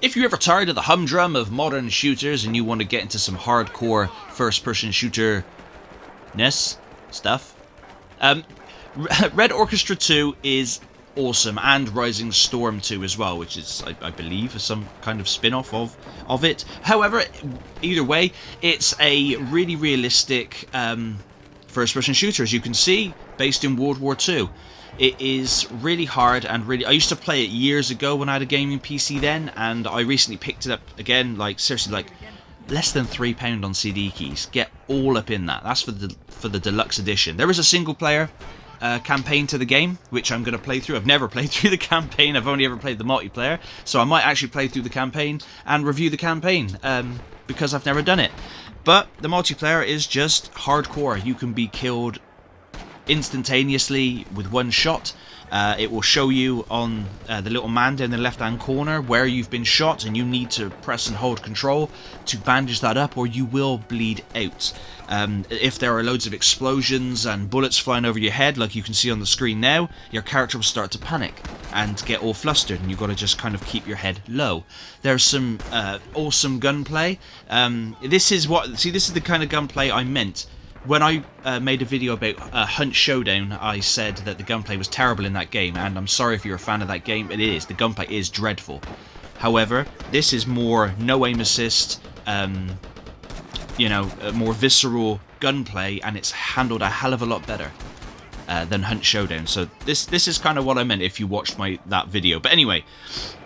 If you're ever tired of the humdrum of modern shooters and you want to get into some hardcore first-person shooter-ness stuff, Red Orchestra 2 is awesome, and Rising Storm 2 as well, which is, I believe, some kind of spin-off of it. However, either way, it's a really realistic first-person shooter, as you can see, based in World War II. It is really hard and really... I used to play it years ago when I had a gaming PC then, and I recently picked it up again, like, seriously, like, less than £3 on CD keys. Get all up in that. That's for the deluxe edition. There is a single-player campaign to the game, which I'm going to play through. I've never played through the campaign. I've only ever played the multiplayer, so I might actually play through the campaign and review the campaign, because I've never done it. But the multiplayer is just hardcore. You can be killed instantaneously with one shot. It will show you on the little man down the left hand corner where you've been shot, and you need to press and hold control to bandage that up, or you will bleed out. If there are loads of explosions and bullets flying over your head, like you can see on the screen now, your character will start to panic and get all flustered, and you've got to just kind of keep your head low. There's some awesome gunplay. This is the kind of gunplay I meant. When I made a video about Hunt Showdown, I said that the gunplay was terrible in that game, and I'm sorry if you're a fan of that game, it is. The gunplay is dreadful. However, this is more no aim assist, more visceral gunplay, and it's handled a hell of a lot better than Hunt Showdown. So this is kind of what I meant if you watched that video. But anyway,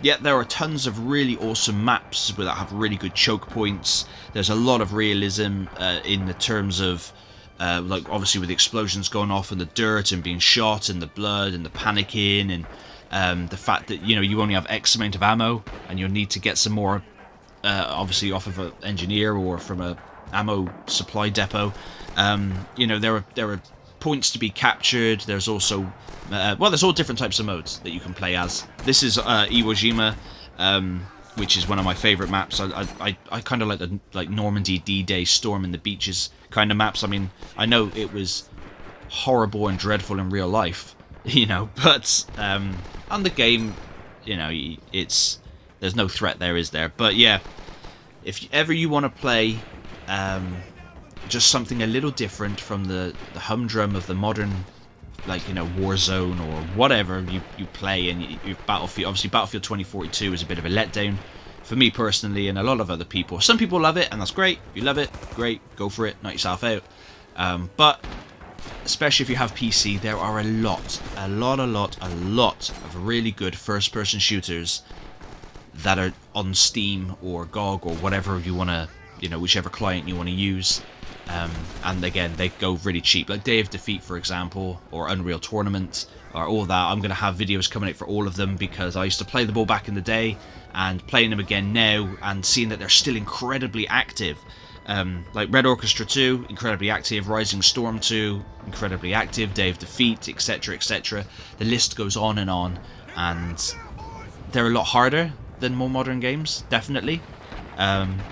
yeah, there are tons of really awesome maps that have really good choke points. There's a lot of realism in the terms of like obviously with the explosions going off and the dirt and being shot and the blood and the panicking and the fact that you only have X amount of ammo and you'll need to get some more obviously off of an engineer or from a ammo supply depot. There are points to be captured. There's also there's all different types of modes that you can play as. This is Iwo Jima, which is one of my favourite maps. I kind of like the Normandy D-Day storm in the beaches kind of maps. I mean, I know it was horrible and dreadful in real life, but on the game, there's no threat there, is there? But yeah, if ever you want to play just something a little different from the humdrum of the modern, Warzone or whatever you play, and you Battlefield. Obviously, Battlefield 2042 is a bit of a letdown for me personally, and a lot of other people. Some people love it, and that's great. If you love it, great, go for it, knock yourself out. But especially if you have PC, there are a lot of really good first-person shooters that are on Steam or GOG or whatever you want to, whichever client you want to use. And again, they go really cheap, like Day of Defeat, for example, or Unreal Tournament, or all that. I'm going to have videos coming out for all of them because I used to play them all back in the day, and playing them again now and seeing that they're still incredibly active. Like Red Orchestra 2, incredibly active. Rising Storm 2, incredibly active. Day of Defeat, etc., etc. The list goes on, and they're a lot harder than more modern games, definitely,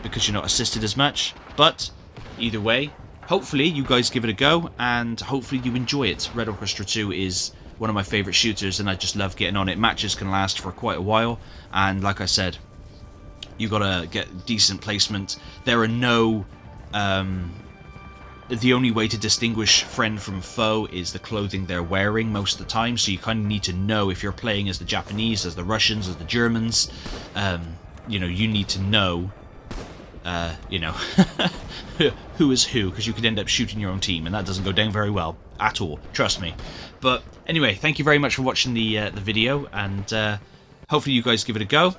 because you're not assisted as much. But either way, hopefully you guys give it a go, and hopefully you enjoy it. Red Orchestra 2 is one of my favourite shooters, and I just love getting on it. Matches can last for quite a while, and like I said, you gotta get decent placement. There are no... the only way to distinguish friend from foe is the clothing they're wearing most of the time, so you kind of need to know if you're playing as the Japanese, as the Russians, as the Germans. You need to know who is who, because you could end up shooting your own team, and that doesn't go down very well at all, trust me. But anyway, thank you very much for watching the video, and hopefully you guys give it a go.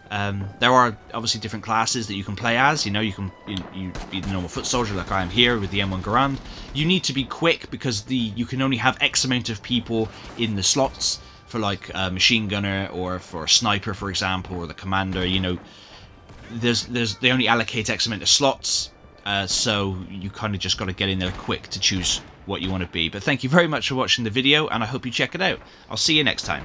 There are obviously different classes that you can play as. You can be the normal foot soldier like I am here with the M1 Garand. You need to be quick because you can only have X amount of people in the slots for like a machine gunner or for a sniper, for example, or the commander. They only allocate X amount of slots, so you kind of just got to get in there quick to choose what you want to be. But thank you very much for watching the video, and I hope you check it out. I'll see you next time.